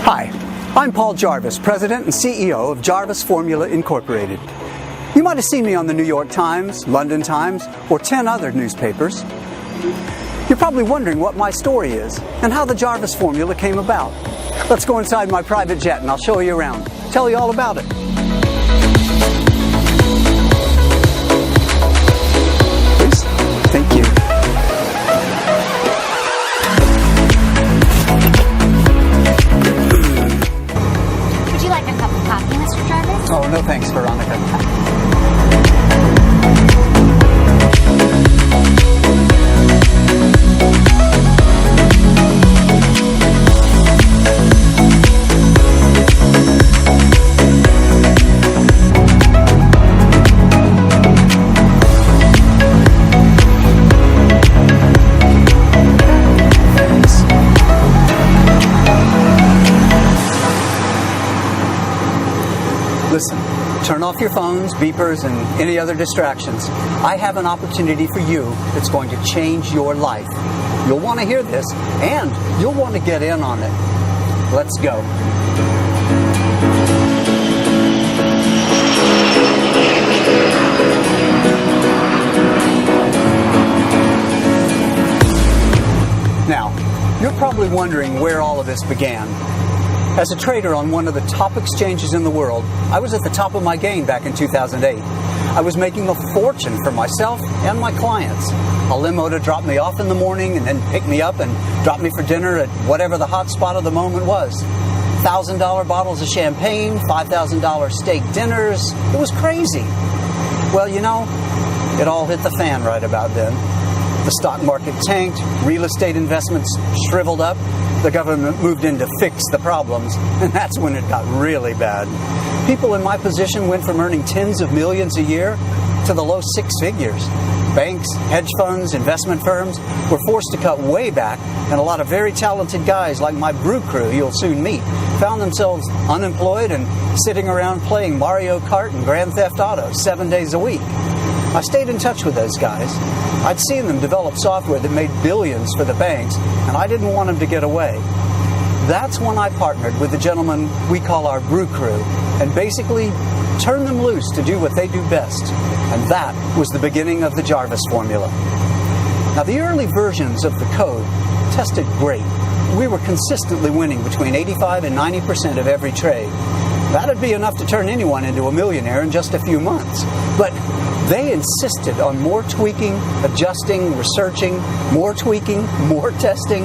Hi, I'm Paul Jarvis, President and CEO of Jarvis Formula Incorporated. You might have seen me on the New York Times, London Times, or 10 other newspapers. You're probably wondering what my story is and how the Jarvis Formula came about. Let's go inside my private jet and I'll show you around, tell you all about it. Please. Thank you. Would you like a cup of coffee, Mr. Jarvis? Oh, no thanks, Veronica. Listen, turn off your phones, beepers, and any other distractions. I have an opportunity for you that's going to change your life. You'll want to hear this, and you'll want to get in on it. Let's go. Now, you're probably wondering where all of this began. As a trader on one of the top exchanges in the world, I was at the top of my game back in 2008. I was making a fortune for myself and my clients. A limo to drop me off in the morning and then pick me up and drop me for dinner at whatever the hot spot of the moment was. $1,000 bottles of champagne, $5,000 steak dinners. It was crazy. Well, you know, it all hit the fan right about then. The stock market tanked, real estate investments shriveled up, the government moved in to fix the problems, and that's when it got really bad. People in my position went from earning tens of millions a year to the low six figures. Banks, hedge funds, investment firms were forced to cut way back, and a lot of very talented guys like my brew crew you'll soon meet found themselves unemployed and sitting around playing Mario Kart and Grand Theft Auto 7 days a week. I stayed in touch with those guys. I'd seen them develop software that made billions for the banks, and I didn't want them to get away. That's when I partnered with the gentleman we call our brew crew, and basically turned them loose to do what they do best. And that was the beginning of the Jarvis Formula. Now, the early versions of the code tested great. We were consistently winning between 85 and 90% of every trade. That'd be enough to turn anyone into a millionaire in just a few months. But they insisted on more tweaking, adjusting, researching, more tweaking, more testing.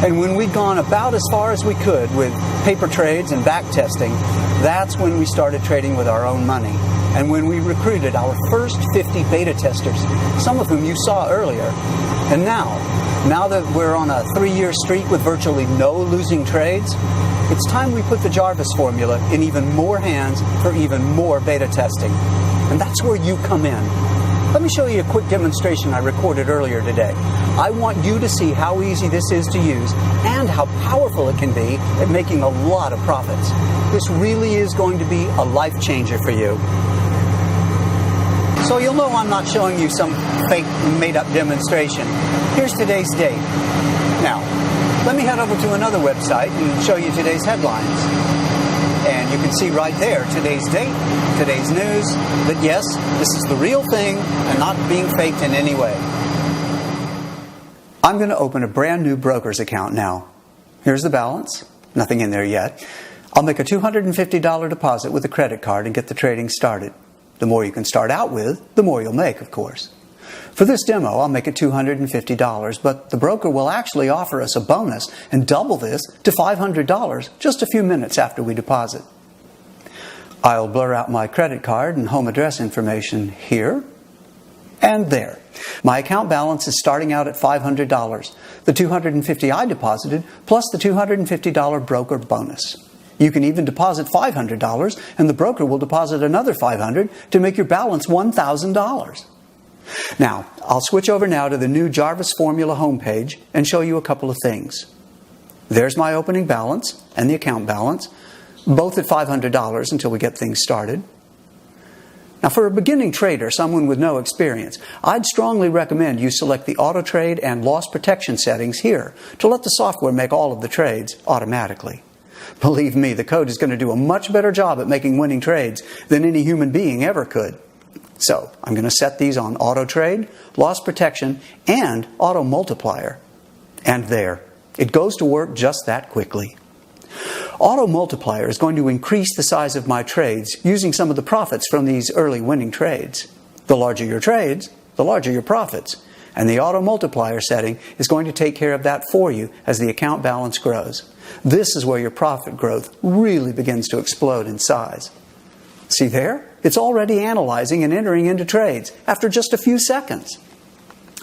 And when we'd gone about as far as we could with paper trades and back testing, that's when we started trading with our own money. And when we recruited our first 50 beta testers, some of whom you saw earlier. And now that we're on a 3-year streak with virtually no losing trades, it's time we put the Jarvis Formula in even more hands for even more beta testing. And that's where you come in. Let me show you a quick demonstration I recorded earlier today. I want you to see how easy this is to use and how powerful it can be at making a lot of profits. This really is going to be a life changer for you. So you'll know I'm not showing you some fake made-up demonstration. Here's today's date. Now, let me head over to another website and show you today's headlines. And you can see right there today's date, today's news, that yes, this is the real thing and not being faked in any way. I'm going to open a brand new broker's account now. Here's the balance. Nothing in there yet. I'll make a $250 deposit with a credit card and get the trading started. The more you can start out with, the more you'll make, of course. For this demo, I'll make it $250, but the broker will actually offer us a bonus and double this to $500 just a few minutes after we deposit. I'll blur out my credit card and home address information here and there. My account balance is starting out at $500, the $250 I deposited plus the $250 broker bonus. You can even deposit $500 and the broker will deposit another $500 to make your balance $1,000. Now, I'll switch over now to the new Jarvis Formula homepage and show you a couple of things. There's my opening balance and the account balance, both at $500 until we get things started. Now, for a beginning trader, someone with no experience, I'd strongly recommend you select the auto trade and loss protection settings here to let the software make all of the trades automatically. Believe me, the code is going to do a much better job at making winning trades than any human being ever could. So, I'm going to set these on auto trade, loss protection, and auto multiplier. And there, it goes to work just that quickly. Auto multiplier is going to increase the size of my trades using some of the profits from these early winning trades. The larger your trades, the larger your profits. And the auto multiplier setting is going to take care of that for you as the account balance grows. This is where your profit growth really begins to explode in size. See there? It's already analyzing and entering into trades after just a few seconds.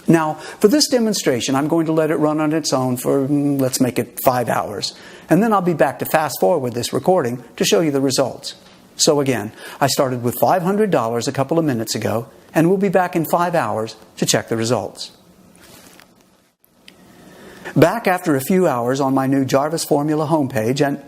Now, for this demonstration, I'm going to let it run on its own for, let's make it 5 hours. And then I'll be back to fast forward this recording to show you the results. So again, I started with $500 a couple of minutes ago, and we'll be back in 5 hours to check the results. Back after a few hours on my new Jarvis Formula homepage, and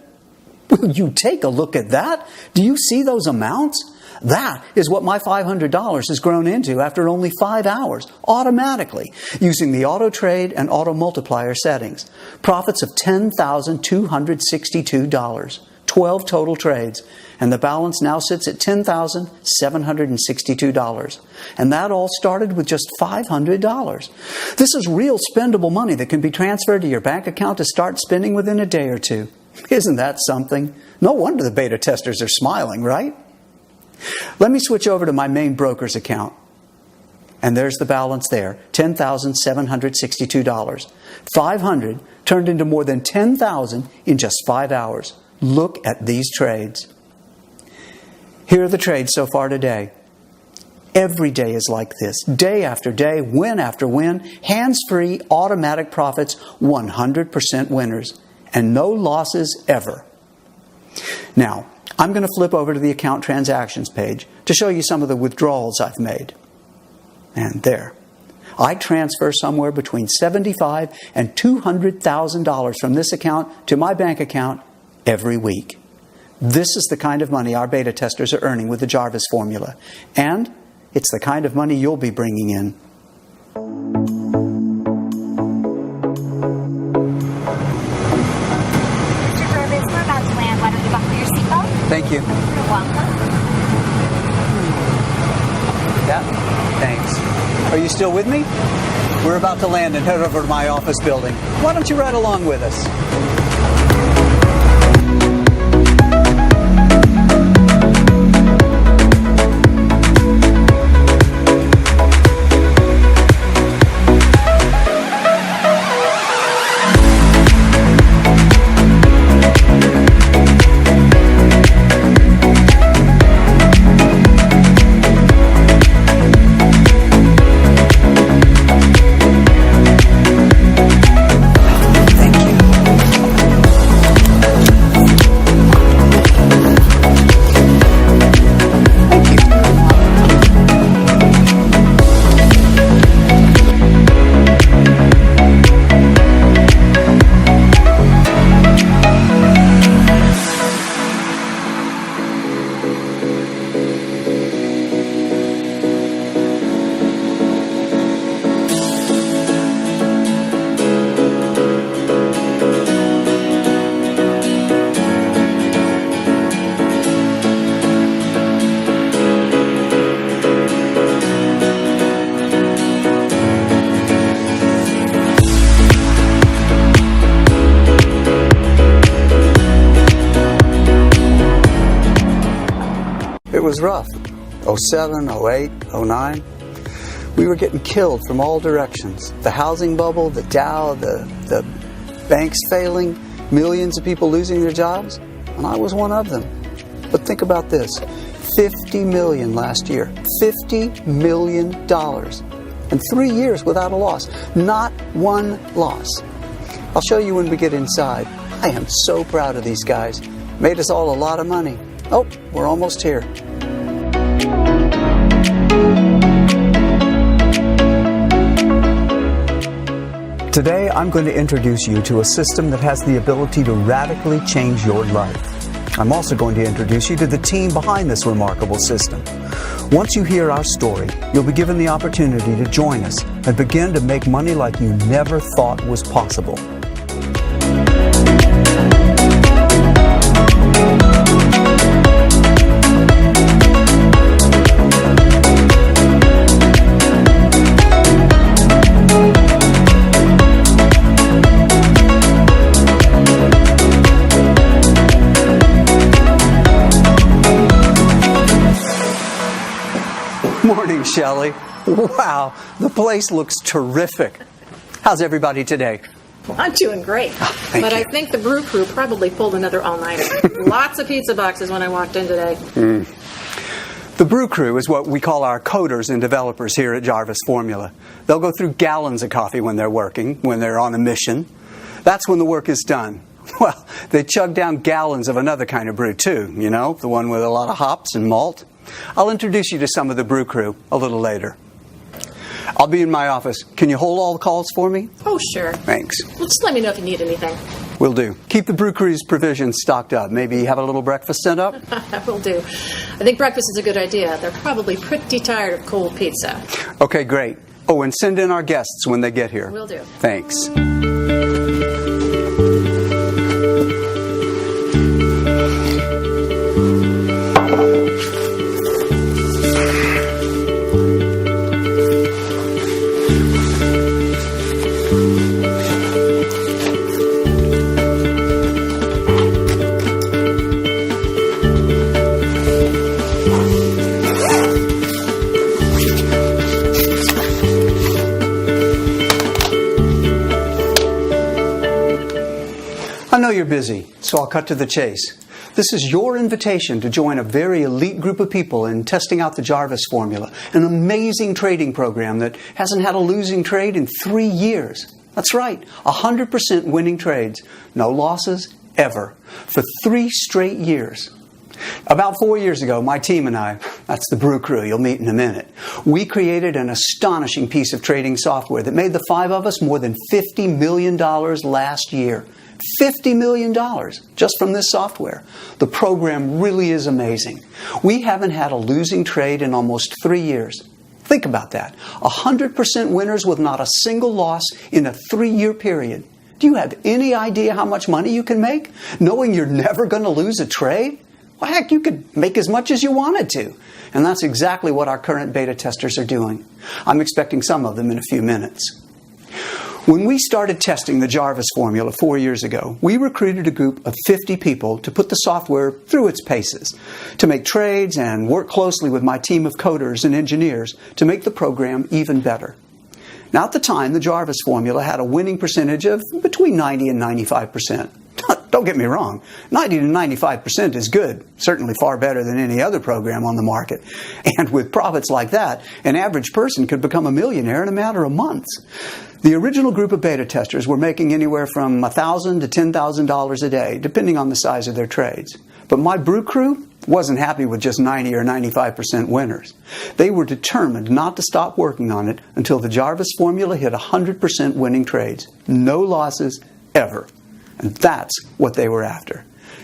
will you take a look at that? Do you see those amounts? That is what my $500 has grown into after only 5 hours, automatically, using the auto trade and auto multiplier settings. Profits of $10,262, 12 total trades, and the balance now sits at $10,762. And that all started with just $500. This is real spendable money that can be transferred to your bank account to start spending within a day or two. Isn't that something? No wonder the beta testers are smiling, right? Let me switch over to my main broker's account. And there's the balance there, $10,762. 500 turned into more than 10,000 in just 5 hours. Look at these trades. Here are the trades so far today. Every day is like this. Day after day, win after win, hands-free, automatic profits, 100% winners. And no losses ever. Now, I'm going to flip over to the account transactions page to show you some of the withdrawals I've made. And there. I transfer somewhere between $75,000 and $200,000 from this account to my bank account every week. This is the kind of money our beta testers are earning with the Jarvis formula. And it's the kind of money you'll be bringing in. Thank you. You're welcome. Yeah, thanks. Are you still with me? We're about to land and head over to my office building. Why don't you ride along with us? It was rough. 07, 08, 09. We were getting killed from all directions. The housing bubble, the Dow, the banks failing, millions of people losing their jobs, and I was one of them. But think about this. $50 million last year. $50 million. And 3 years without a loss. Not one loss. I'll show you when we get inside. I am so proud of these guys. Made us all a lot of money. Oh, we're almost here. Today, I'm going to introduce you to a system that has the ability to radically change your life. I'm also going to introduce you to the team behind this remarkable system. Once you hear our story, you'll be given the opportunity to join us and begin to make money like you never thought was possible. Morning, Shelley. Wow, the place looks terrific. How's everybody today? Well, I'm doing great. Thank But you. I think the brew crew probably pulled another all-nighter. Lots of pizza boxes when I walked in today. The brew crew is what we call our coders and developers here at Jarvis Formula. They'll go through gallons of coffee when they're working, when they're on a mission. That's when the work is done. Well, they chug down gallons of another kind of brew too, you know, the one with a lot of hops and malt. I'll introduce you to some of the brew crew a little later. I'll be in my office. Can you hold all the calls for me? Oh, sure. Thanks. Well, just let me know if you need anything. Will do. Keep the brew crew's provisions stocked up. Maybe have a little breakfast sent up? I will do. I think breakfast is a good idea. They're probably pretty tired of cold pizza. Okay, great. Oh, and send in our guests when they get here. Will do. Thanks. I know you're busy, so I'll cut to the chase. This is your invitation to join a very elite group of people in testing out the Jarvis Formula, an amazing trading program that hasn't had a losing trade in 3 years. That's right, 100% winning trades, no losses, ever, for 3 straight years. About 4 years ago, my team and I, that's the brew crew you'll meet in a minute, we created an astonishing piece of trading software that made the 5 of us more than $50 million last year. $50 million just from this software. The program really is amazing. We haven't had a losing trade in almost 3 years. Think about that. 100% winners with not a single loss in a 3-year period. Do you have any idea how much money you can make, knowing you're never going to lose a trade? Well, heck, you could make as much as you wanted to. And that's exactly what our current beta testers are doing. I'm expecting some of them in a few minutes. When we started testing the Jarvis Formula 4 years ago, we recruited a group of 50 people to put the software through its paces, to make trades and work closely with my team of coders and engineers to make the program even better. Now, at the time, the Jarvis Formula had a winning percentage of between 90 and 95%. Don't get me wrong, 90 to 95% is good, certainly far better than any other program on the market. And with profits like that, an average person could become a millionaire in a matter of months. The original group of beta testers were making anywhere from $1,000 to $10,000 a day, depending on the size of their trades. But my brew crew wasn't happy with just 90 or 95% winners. They were determined not to stop working on it until the Jarvis Formula hit 100% winning trades. No losses, ever. And that's what they were after.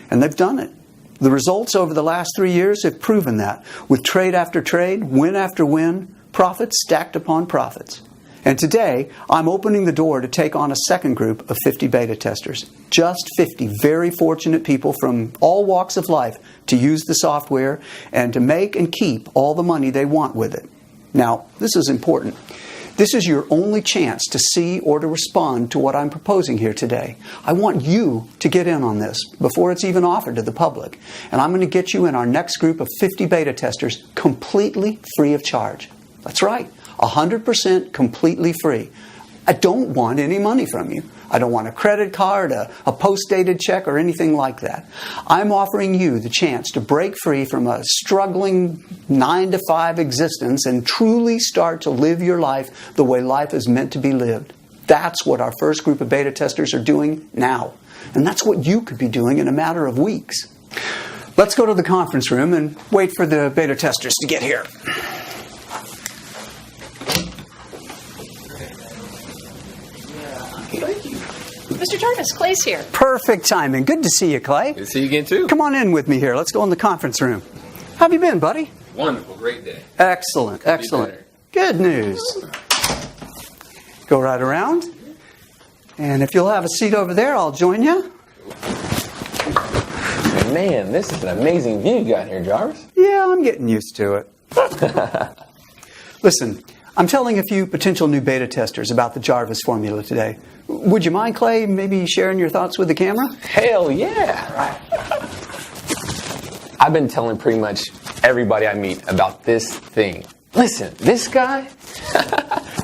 And they've done it. The results over the last 3 years have proven that, with trade after trade, win after win, profits stacked upon profits. And today, I'm opening the door to take on a second group of 50 beta testers. Just 50 very fortunate people from all walks of life to use the software and to make and keep all the money they want with it. Now, this is important. This is your only chance to see or to respond to what I'm proposing here today. I want you to get in on this before it's even offered to the public. And I'm going to get you in our next group of 50 beta testers completely free of charge. That's right, 100% completely free. I don't want any money from you. I don't want a credit card, a post-dated check, or anything like that. I'm offering you the chance to break free from a struggling 9-to-5 existence and truly start to live your life the way life is meant to be lived. That's what our first group of beta testers are doing now. And that's what you could be doing in a matter of weeks. Let's go to the conference room and wait for the beta testers to get here. Mr. Jarvis, Clay's here. Perfect timing. Good to see you, Clay. Good to see you again, too. Come on in with me here. Let's go in the conference room. How have you been, buddy? Wonderful, great day. Excellent, excellent. Good news. Go right around. And if you'll have a seat over there, I'll join you. Man, this is an amazing view you got here, Jarvis. Yeah, I'm getting used to it. Listen, I'm telling a few potential new beta testers about the Jarvis formula today. Would you mind, Clay, maybe sharing your thoughts with the camera? Hell yeah! I've been telling pretty much everybody I meet about this thing. Listen, this guy,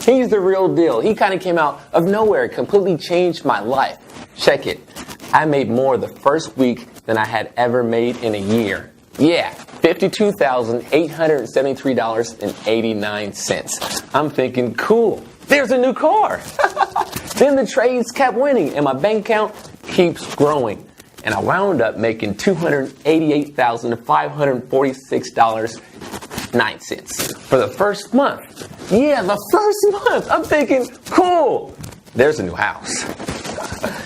he's the real deal. He kind of came out of nowhere, completely changed my life. Check it. I made more the first week than I had ever made in a year. Yeah, $52,873.89. I'm thinking, cool, there's a new car. Then the trades kept winning and my bank account keeps growing. And I wound up making $288,546.09 for the first month. Yeah, the first month. I'm thinking, cool, there's a new house.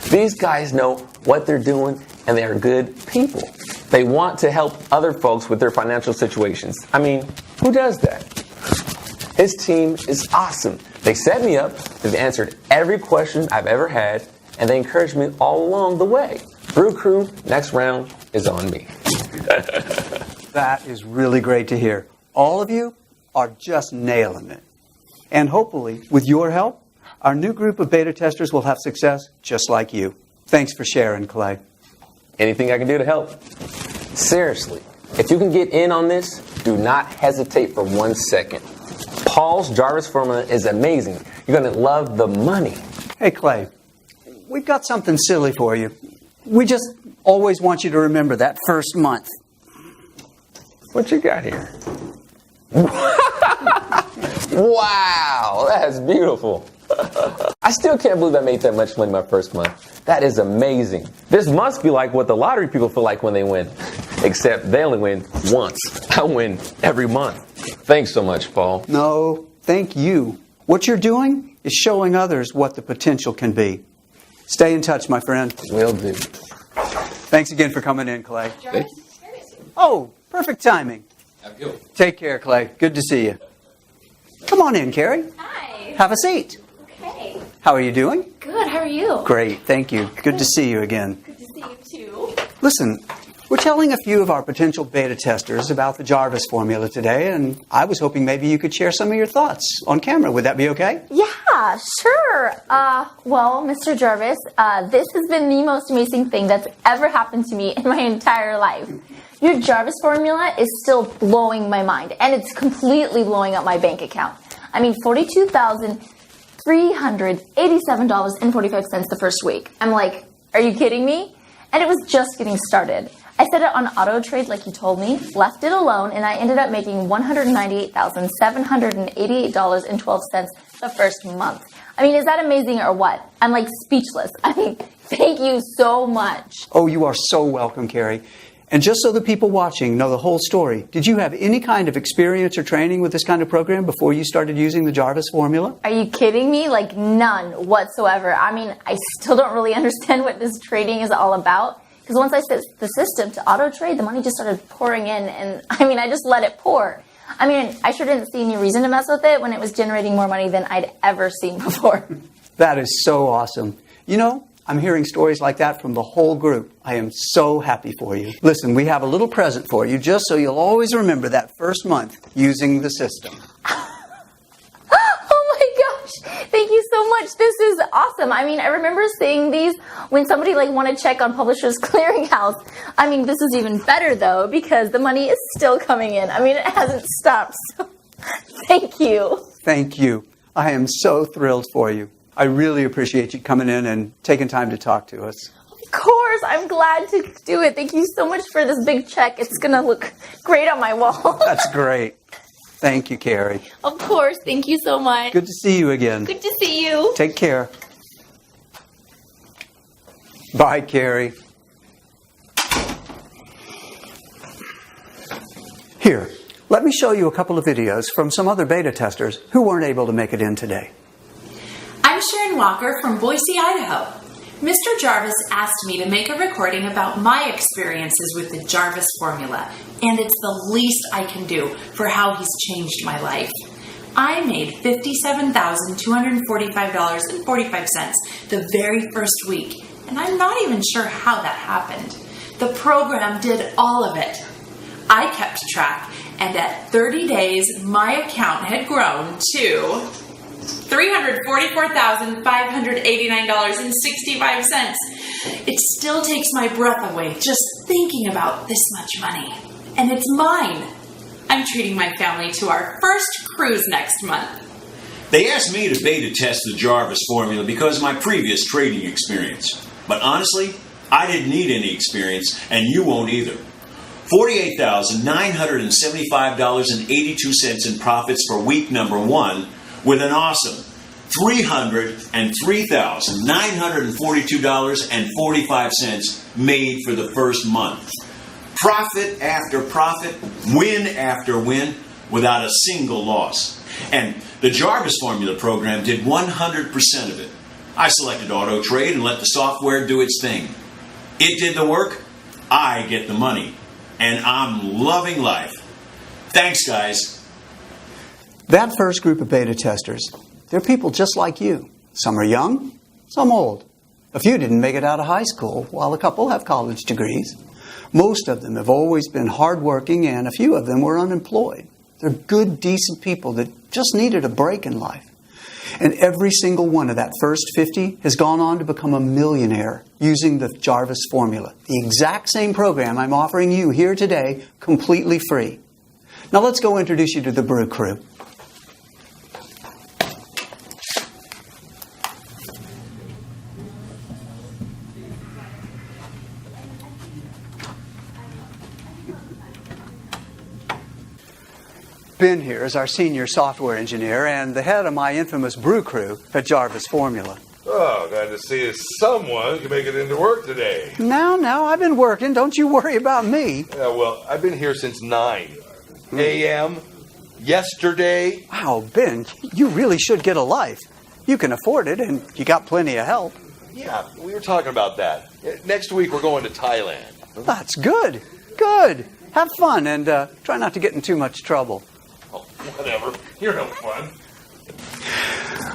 These guys know what they're doing and they are good people. They want to help other folks with their financial situations. I mean, who does that? His team is awesome. They set me up, they've answered every question I've ever had, and they encouraged me all along the way. Brew Crew, next round is on me. That is really great to hear. All of you are just nailing it. And hopefully, with your help, our new group of beta testers will have success just like you. Thanks for sharing, Clay. Anything I can do to help? Seriously, if you can get in on this, do not hesitate for 1 second. Paul's Jarvis Formula is amazing. You're going to love the money. Hey, Clay, we've got something silly for you. We just always want you to remember that first month. What you got here? Wow, that's beautiful. I still can't believe I made that much money my first month. That is amazing. This must be like what the lottery people feel like when they win. Except they only win once. I win every month. Thanks so much, Paul. No, thank you. What you're doing is showing others what the potential can be. Stay in touch, my friend. Will do. Thanks again for coming in, Clay. Jarvis, Oh, perfect timing. Take care, Clay. Good to see you. Come on in, Carrie. hi. Have a seat. Okay. How are you doing? Good, how are you? Great, thank you. Good to see you again. Good to see you too. Listen, we're telling a few of our potential beta testers about the Jarvis formula today, and I was hoping maybe you could share some of your thoughts on camera. Would that be okay? Yeah, sure. Well, Mr. Jarvis, this has been the most amazing thing that's ever happened to me in my entire life. Your Jarvis formula is still blowing my mind, and it's completely blowing up my bank account. I mean, $42,387.45 the first week. I'm like, are you kidding me? And it was just getting started. I set it on auto trade like you told me, left it alone, and I ended up making $198,788.12 the first month. I mean, is that amazing or what? I'm like speechless. I mean, thank you so much. Oh, you are so welcome, Carrie. And just so the people watching know the whole story, did you have any kind of experience or training with this kind of program before you started using the Jarvis formula? Are you kidding me? Like none whatsoever. I mean, I still don't really understand what this trading is all about. Because once I set the system to auto trade, the money just started pouring in, and I mean, I just let it pour. I mean, I sure didn't see any reason to mess with it when it was generating more money than I'd ever seen before. That is so awesome. You know, I'm hearing stories like that from the whole group. I am so happy for you. Listen, we have a little present for you just so you'll always remember that first month using the system. Oh my gosh, thank you so much. This is awesome. I mean, I remember seeing these when somebody like wanted to check on Publishers Clearinghouse. I mean, this is even better though because the money is still coming in. I mean, it hasn't stopped. So thank you. Thank you. I am so thrilled for you. I really appreciate you coming in and taking time to talk to us. Of course, I'm glad to do it. Thank you so much for this big check. It's going to look great on my wall. That's great. Thank you, Carrie. Of course. Thank you so much. Good to see you again. Good to see you. Take care. Bye, Carrie. Here, let me show you a couple of videos from some other beta testers who weren't able to make it in today. I'm Sharon Walker from Boise, Idaho. Mr. Jarvis asked me to make a recording about my experiences with the Jarvis Formula, and it's the least I can do for how he's changed my life. I made $57,245.45 the very first week, and I'm not even sure how that happened. The program did all of it. I kept track, and at 30 days, my account had grown to $344,589.65. It still takes my breath away just thinking about this much money. And it's mine. I'm treating my family to our first cruise next month. They asked me to beta test the Jarvis Formula because of my previous trading experience. But honestly, I didn't need any experience, and you won't either. $48,975.82 in profits for week number 1, with an awesome $303,942.45 made for the first month. Profit after profit, win after win, without a single loss. And the Jarvis Formula program did 100% of it. I selected auto trade and let the software do its thing. It did the work, I get the money, and I'm loving life. Thanks, guys. That first group of beta testers, they're people just like you. Some are young, some old. A few didn't make it out of high school, while a couple have college degrees. Most of them have always been hardworking, and a few of them were unemployed. They're good, decent people that just needed a break in life. And every single one of that first 50 has gone on to become a millionaire using the Jarvis Formula, the exact same program I'm offering you here today, completely free. Now let's go introduce you to the Brew Crew. Ben here is our senior software engineer and the head of my infamous Brew Crew at Jarvis Formula. Oh, glad to see someone can make it into work today. Now, I've been working. Don't you worry about me. Yeah, well, I've been here since 9 a.m. yesterday. Wow, Ben, you really should get a life. You can afford it, and you got plenty of help. Yeah, we were talking about that. Next week, we're going to Thailand. That's good. Good. Have fun, and try not to get in too much trouble. Oh, whatever. You're no fun.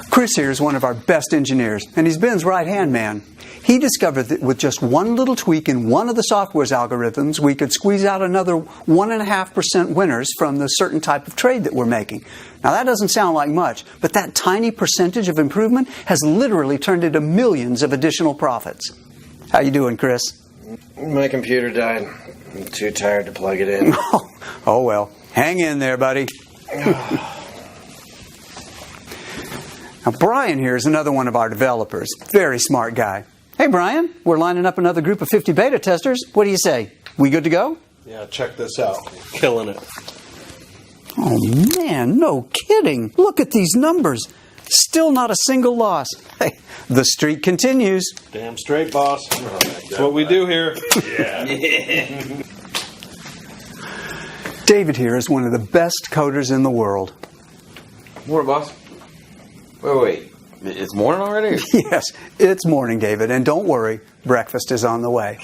Chris here is one of our best engineers, and he's Ben's right-hand man. He discovered that with just one little tweak in one of the software's algorithms, we could squeeze out another 1.5% winners from the certain type of trade that we're making. Now, that doesn't sound like much, but that tiny percentage of improvement has literally turned into millions of additional profits. How you doing, Chris? My computer died. I'm too tired to plug it in. Oh well. Hang in there, buddy. Now, Brian here is another one of our developers. Very smart guy. Hey, Brian, we're lining up another group of 50 beta testers. What do you say? We good to go? Yeah, check this out. Killing it. Oh, man, no kidding. Look at these numbers. Still not a single loss. Hey, the streak continues. Damn straight, boss. That's what we do here. Yeah. David here is one of the best coders in the world. Morning, boss. Wait. It's morning already? Yes, it's morning, David, and don't worry, breakfast is on the way.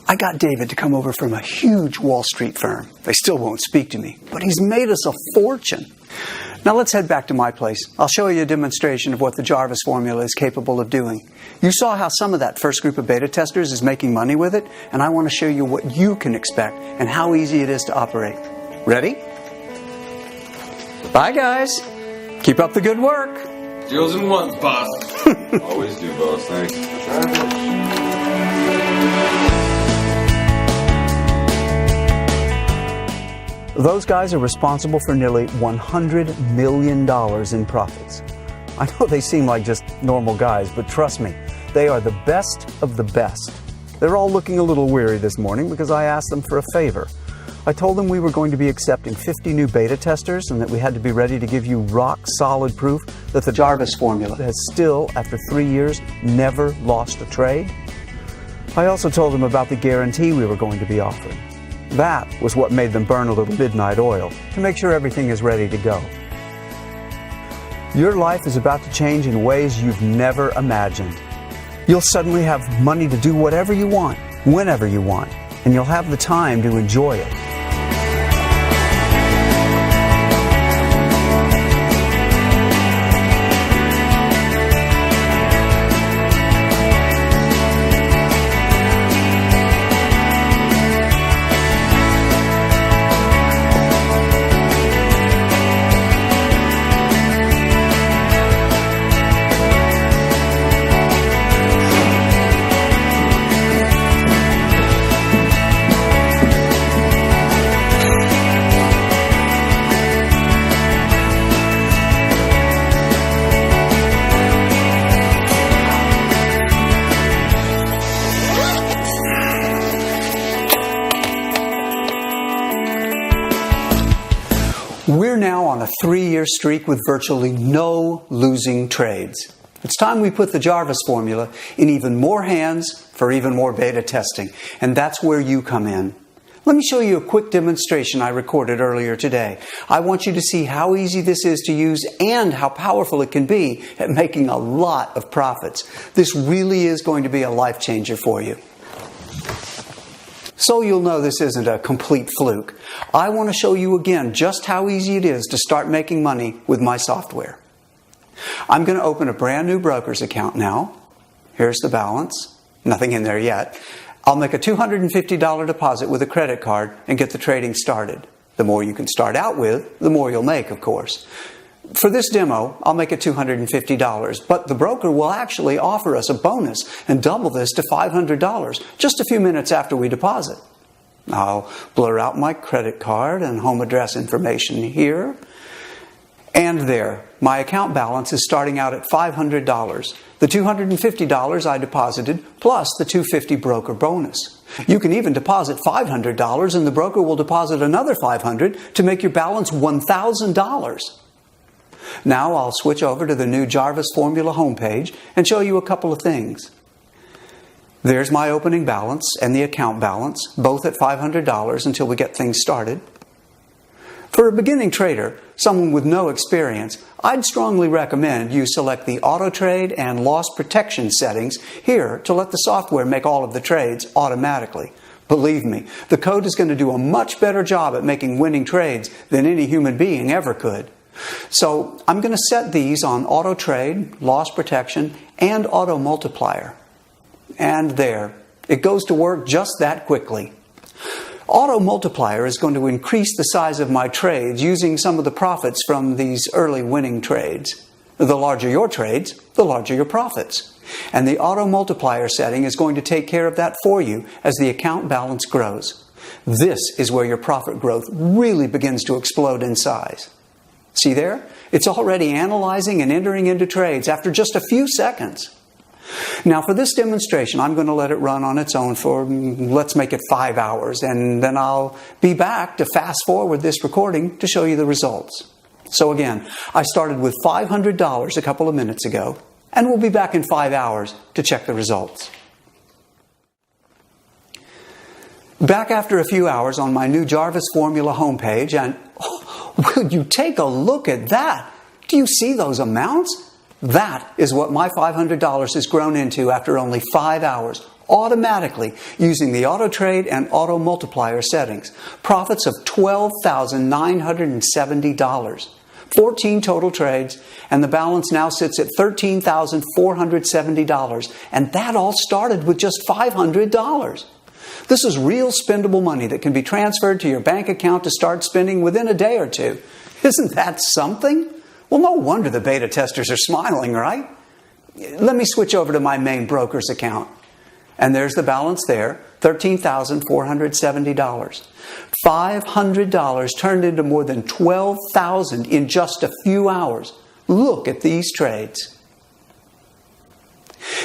I got David to come over from a huge Wall Street firm. They still won't speak to me, but he's made us a fortune. Now let's head back to my place. I'll show you a demonstration of what the Jarvis Formula is capable of doing. You saw how some of that first group of beta testers is making money with it, and I want to show you what you can expect and how easy it is to operate. Ready? Bye, guys. Keep up the good work. Deals in ones, boss. Always do, boss. Thanks. Those guys are responsible for nearly $100 million in profits. I know they seem like just normal guys, but trust me, they are the best of the best. They're all looking a little weary this morning because I asked them for a favor. I told them we were going to be accepting 50 new beta testers and that we had to be ready to give you rock-solid proof that the Jarvis Formula has still, after 3 years, never lost a trade. I also told them about the guarantee we were going to be offering. That was what made them burn a little midnight oil to make sure everything is ready to go. Your life is about to change in ways you've never imagined. You'll suddenly have money to do whatever you want, whenever you want, and you'll have the time to enjoy it. We're now on a 3-year streak with virtually no losing trades. It's time we put the Jarvis formula in even more hands for even more beta testing. And that's where you come in. Let me show you a quick demonstration I recorded earlier today. I want you to see how easy this is to use and how powerful it can be at making a lot of profits. This really is going to be a life changer for you. So you'll know this isn't a complete fluke. I want to show you again just how easy it is to start making money with my software. I'm going to open a brand new broker's account now. Here's the balance. Nothing in there yet. I'll make a $250 deposit with a credit card and get the trading started. The more you can start out with, the more you'll make, of course. For this demo, I'll make it $250, but the broker will actually offer us a bonus and double this to $500 just a few minutes after we deposit. I'll blur out my credit card and home address information here. And there, my account balance is starting out at $500. The $250 I deposited plus the $250 broker bonus. You can even deposit $500 and the broker will deposit another $500 to make your balance $1,000. Now I'll switch over to the new Jarvis Formula homepage and show you a couple of things. There's my opening balance and the account balance, both at $500 until we get things started. For a beginning trader, someone with no experience, I'd strongly recommend you select the auto trade and loss protection settings here to let the software make all of the trades automatically. Believe me, the code is going to do a much better job at making winning trades than any human being ever could. So I'm going to set these on auto trade, loss protection, and auto multiplier. And there, it goes to work just that quickly. Auto multiplier is going to increase the size of my trades using some of the profits from these early winning trades. The larger your trades, the larger your profits. And the auto multiplier setting is going to take care of that for you as the account balance grows. This is where your profit growth really begins to explode in size. See there? It's already analyzing and entering into trades after just a few seconds. Now for this demonstration, I'm going to let it run on its own for, let's make it 5 hours, and then I'll be back to fast forward this recording to show you the results. So again, I started with $500 a couple of minutes ago, and we'll be back in 5 hours to check the results. Back after a few hours on my new Jarvis Formula homepage, and will you take a look at that? Do you see those amounts? That is what my $500 has grown into after only 5 hours, automatically using the auto trade and auto multiplier settings. Profits of $12,970. 14 total trades, and the balance now sits at $13,470. And that all started with just $500. This is real spendable money that can be transferred to your bank account to start spending within a day or two. Isn't that something? Well, no wonder the beta testers are smiling, right? Let me switch over to my main broker's account. And there's the balance there, $13,470. $500 turned into more than $12,000 in just a few hours. Look at these trades.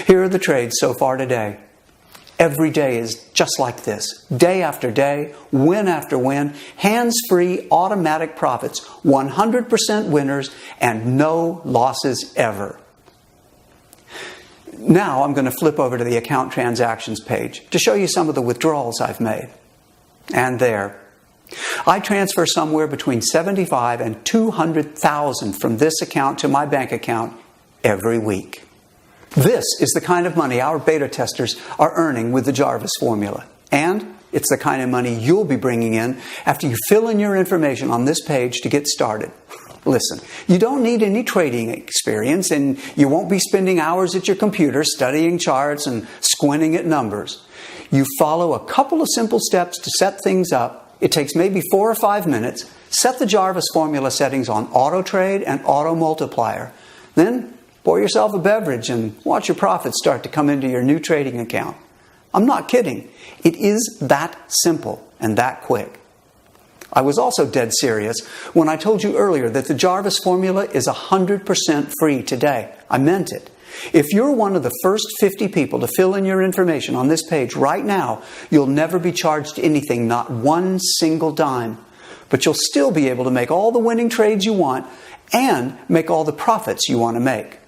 Here are the trades so far today. Every day is just like this. Day after day, win after win, hands-free automatic profits, 100% winners, and no losses ever. Now I'm going to flip over to the account transactions page to show you some of the withdrawals I've made. And there. I transfer somewhere between $75,000 and $200,000 from this account to my bank account every week. This is the kind of money our beta testers are earning with the Jarvis formula. And it's the kind of money you'll be bringing in after you fill in your information on this page to get started. Listen, you don't need any trading experience, and you won't be spending hours at your computer studying charts and squinting at numbers. You follow a couple of simple steps to set things up. It takes maybe 4 or 5 minutes. Set the Jarvis formula settings on auto trade and auto multiplier. Then pour yourself a beverage and watch your profits start to come into your new trading account. I'm not kidding. It is that simple and that quick. I was also dead serious when I told you earlier that the Jarvis formula is 100% free today. I meant it. If you're one of the first 50 people to fill in your information on this page right now, you'll never be charged anything, not one single dime. But you'll still be able to make all the winning trades you want and make all the profits you want to make.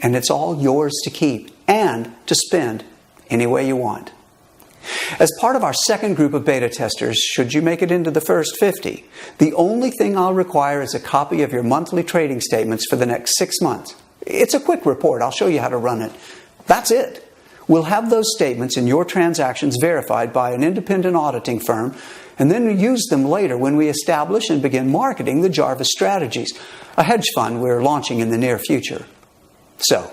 And it's all yours to keep and to spend any way you want. As part of our second group of beta testers, should you make it into the first 50, the only thing I'll require is a copy of your monthly trading statements for the next 6 months. It's a quick report. I'll show you how to run it. That's it. We'll have those statements and your transactions verified by an independent auditing firm, and then use them later when we establish and begin marketing the Jarvis strategies, a hedge fund we're launching in the near future. So,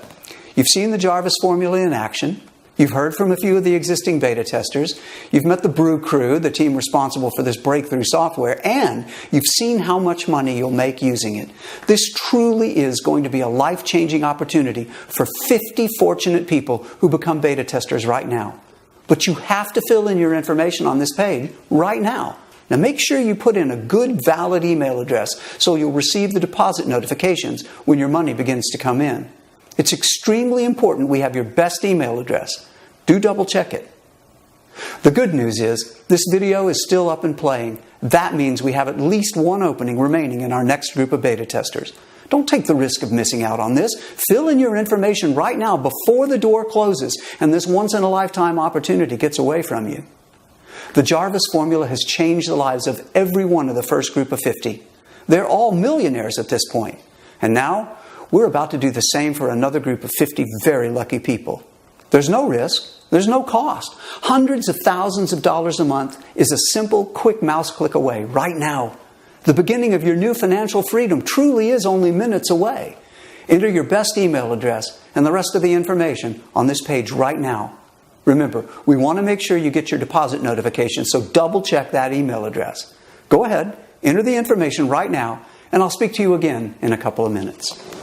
you've seen the Jarvis formula in action. You've heard from a few of the existing beta testers. You've met the Brew crew, the team responsible for this breakthrough software, and you've seen how much money you'll make using it. This truly is going to be a life-changing opportunity for 50 fortunate people who become beta testers right now. But you have to fill in your information on this page right now. Now make sure you put in a good, valid email address so you'll receive the deposit notifications when your money begins to come in. It's extremely important we have your best email address. Do double check it. The good news is this video is still up and playing. That means we have at least one opening remaining in our next group of beta testers. Don't take the risk of missing out on this. Fill in your information right now before the door closes and this once-in-a-lifetime opportunity gets away from you. The Jarvis formula has changed the lives of every one of the first group of 50. They're all millionaires at this point. And now, we're about to do the same for another group of 50 very lucky people. There's no risk. There's no cost. Hundreds of thousands of dollars a month is a simple, quick mouse click away right now. The beginning of your new financial freedom truly is only minutes away. Enter your best email address and the rest of the information on this page right now. Remember, we want to make sure you get your deposit notification, so double check that email address. Go ahead, enter the information right now, and I'll speak to you again in a couple of minutes.